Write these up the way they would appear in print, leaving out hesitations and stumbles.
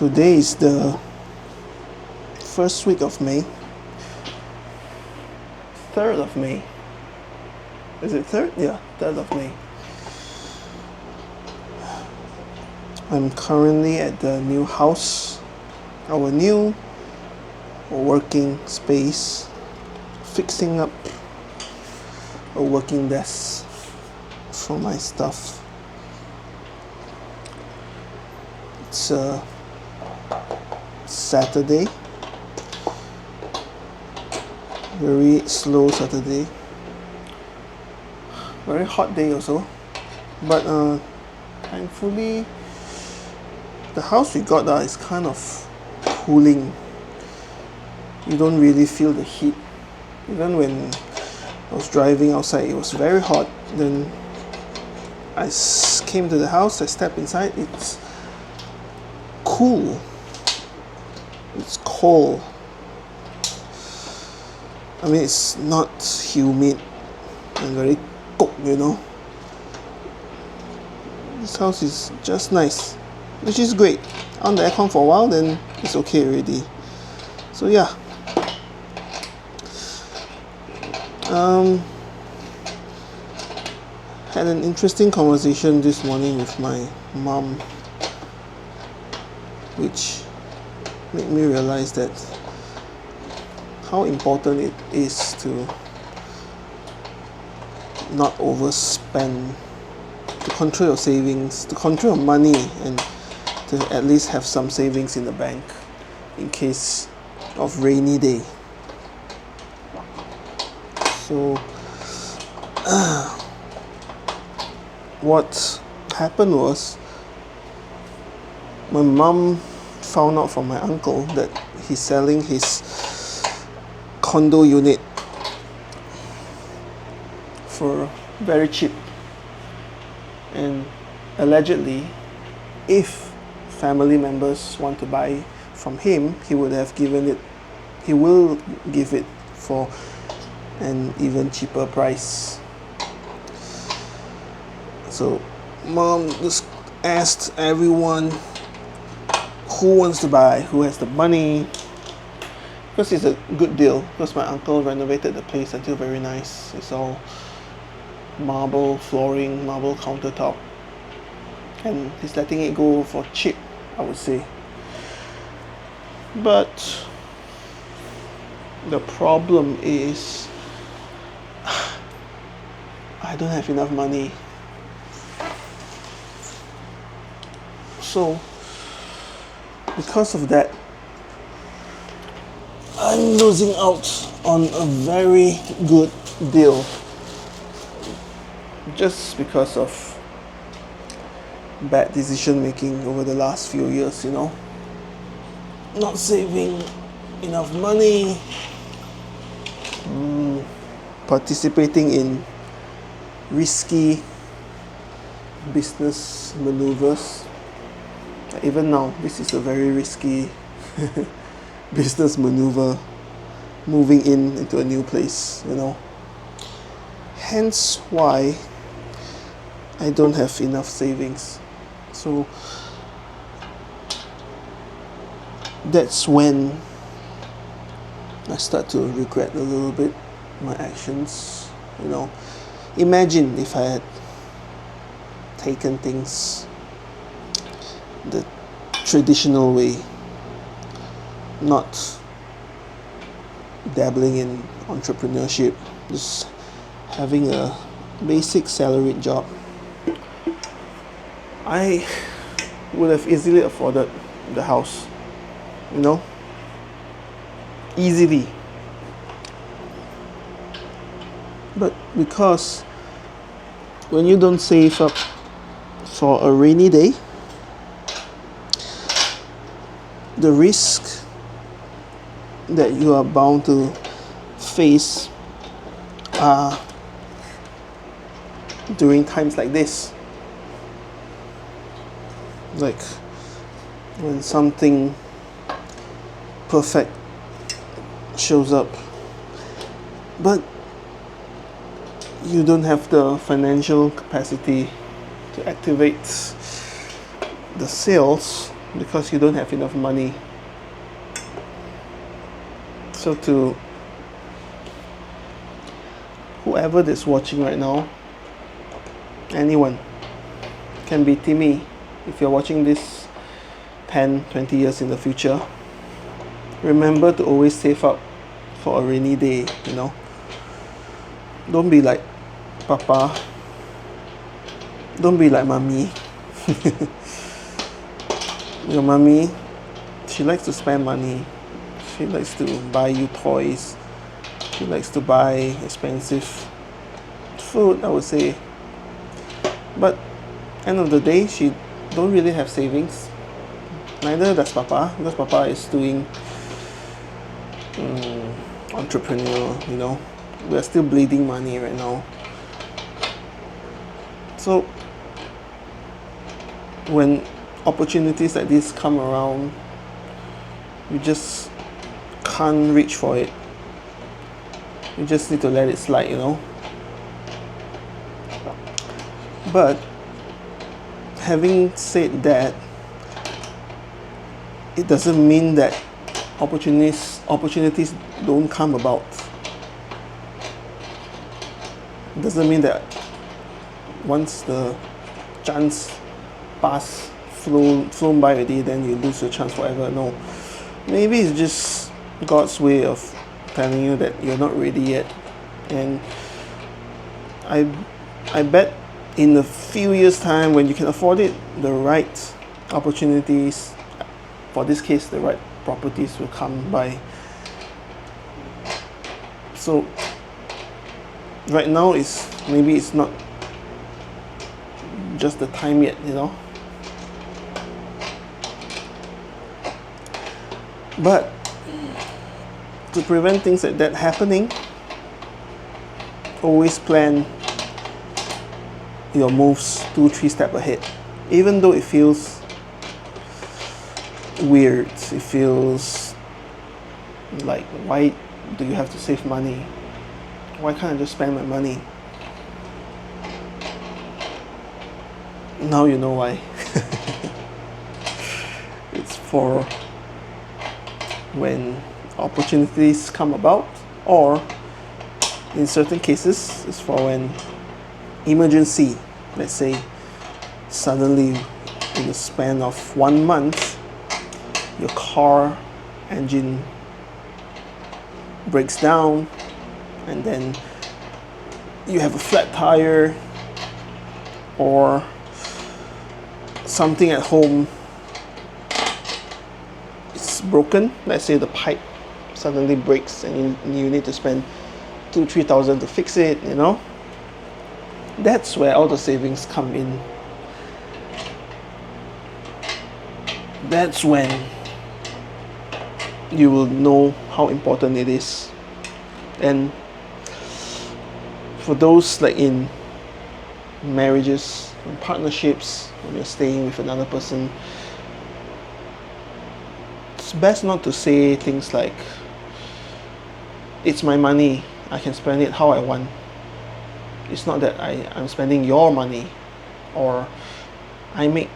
Today is the first week of May. 3rd of May. Is it 3rd? Yeah, 3rd of May. I'm currently at the new house, our new working space, fixing up a working desk for my stuff. It's a Saturday, very slow Saturday, very hot day also, but thankfully the house we got is kind of cooling. You don't really feel the heat. Even when I was driving outside, it was very hot. Then I came to the house, I stepped inside, it's cool. It's cold. I mean, it's not humid and very cold, you know. This house is just nice, which is great. On the aircon for a while, then it's okay already. So yeah. Had an interesting conversation this morning with my mom, which made me realize that how important it is to not overspend, to control your savings, to control your money, and to at least have some savings in the bank in case of rainy day. So what happened was, my mom found out from my uncle that he's selling his condo unit for very cheap, and allegedly, if family members want to buy from him, he will give it for an even cheaper price. So mom just asked everyone who wants to buy, who has the money, because it's a good deal, because my uncle renovated the place until very nice. It's all marble flooring, marble countertop, and he's letting it go for cheap, I would say. But the problem is, I don't have enough money. So because of that, I'm losing out on a very good deal just because of bad decision making over the last few years, you know. Not saving enough money, participating in risky business maneuvers. Even now, this is a very risky business maneuver, moving into a new place, you know. Hence why I don't have enough savings. So that's when I start to regret a little bit my actions, you know. Imagine if I had taken things the traditional way, not dabbling in entrepreneurship, just having a basic salaried job, I would have easily afforded the house, you know, easily. But because when you don't save up for a rainy day, the risk that you are bound to face during times like this, like when something perfect shows up, but you don't have the financial capacity to activate the sales, because you don't have enough money. So to whoever that's watching right now, anyone, can be Timmy, if you're watching this 10, 20 years in the future, remember to always save up for a rainy day, you know. Don't be like Papa. Don't be like Mommy. Your mommy, she likes to spend money. She likes to buy you toys. She likes to buy expensive food, I would say. But end of the day, she don't really have savings. Neither does Papa, because Papa is doing entrepreneur, you know. We are still bleeding money right now. So when opportunities like this come around, you just can't reach for it. You just need to let it slide, you know. But having said that, it doesn't mean that opportunities don't come about. It doesn't mean that once the chance flown by already, then you lose your chance forever. No, maybe it's just God's way of telling you that you're not ready yet. And I bet in a few years time, when you can afford it, the right opportunities, for this case the right properties, will come by. So right now maybe it's not just the time yet, you know. But to prevent things like that happening, always plan your moves 2-3 steps ahead. Even though it feels weird, it feels like, why do you have to save money? Why can't I just spend my money? Now you know why. It's for when opportunities come about, or in certain cases it's for when emergency, let's say suddenly in the span of 1 month your car engine breaks down, and then you have a flat tire, or something at home is broken. Let's say the pipe suddenly breaks and you need to spend 2,000-3,000 to fix it, you know. That's where all the savings come in. That's when you will know how important it is. And for those like in marriages and partnerships, when you're staying with another person, it's best not to say things like, it's my money, I can spend it how I want. It's not that I'm spending your money, or I make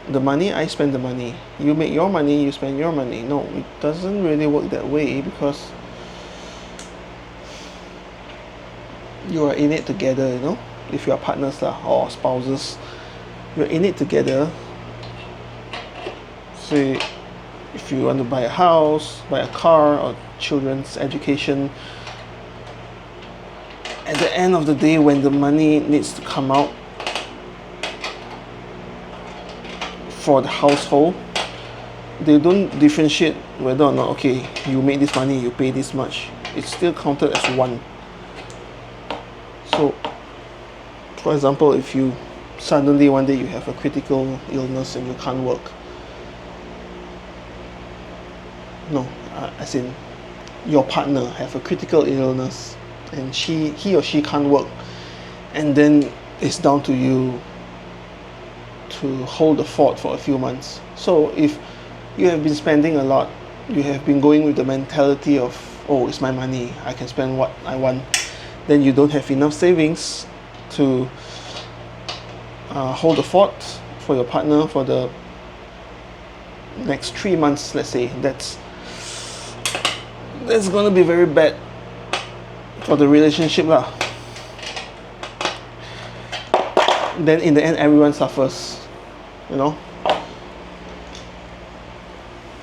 the money, I spend the money. You make your money, you spend your money. No, it doesn't really work that way, because you are in it together, you know. If you are partners or spouses, you're in it together. Say, if you want to buy a house, buy a car, or children's education, at the end of the day, when the money needs to come out for the household, they don't differentiate whether or not, okay, you make this money, you pay this much. It's still counted as one. So, for example, if you suddenly one day you have a critical illness and you can't work, as in your partner have a critical illness and he or she can't work, and then it's down to you to hold the fort for a few months. So if you have been spending a lot, you have been going with the mentality of, oh, it's my money, I can spend what I want, then you don't have enough savings to hold the fort for your partner, for the next 3 months, let's say, that's gonna be very bad for the relationship lah. Then in the end, everyone suffers, you know.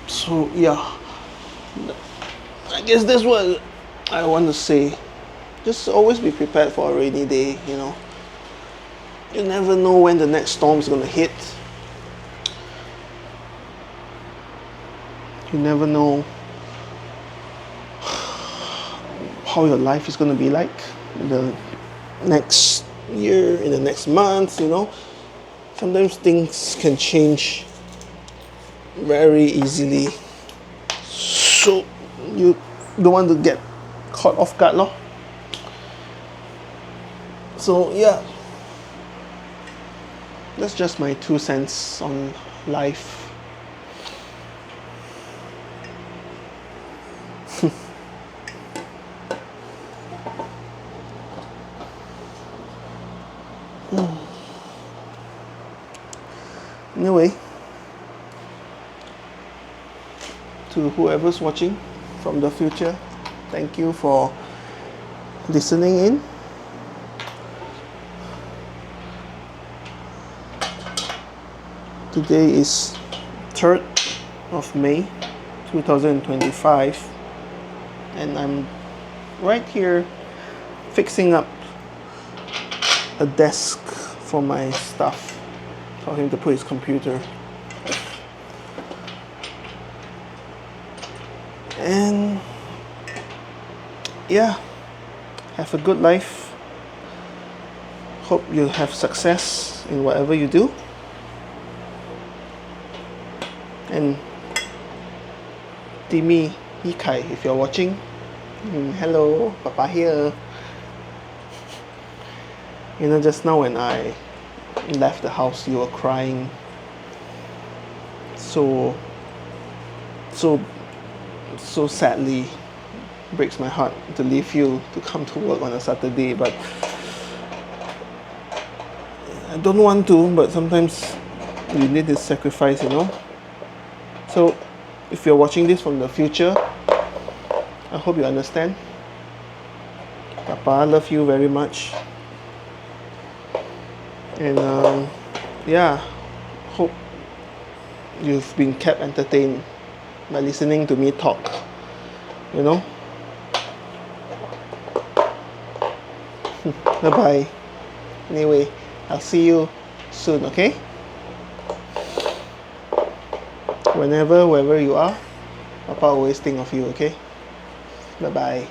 So yeah, I guess that's what I want to say. Just always be prepared for a rainy day, you know. You never know when the next storm is gonna hit. You never know how your life is gonna be like in the next year, in the next month, you know. Sometimes things can change very easily. So you don't want to get caught off guard, lor. So yeah, that's just my 2 cents on life. Anyway, to whoever's watching from the future, thank you for listening in. Today is 3rd of May 2025, and I'm right here fixing up a desk for my stuff, for him to put his computer. And yeah, have a good life. Hope you have success in whatever you do. And Timmy Hikai, if you're watching, hello, Papa here. You know, just now when I left the house, you were crying so sadly. Breaks my heart to leave you to come to work on a Saturday, but I don't want to, but sometimes you need this sacrifice, you know. So if you're watching this from the future, I hope you understand. Papa, I love you very much. And yeah, hope you've been kept entertained by listening to me talk, you know. Bye bye. Anyway, I'll see you soon, okay? Wherever you are, Papa always think of you, okay? Bye bye.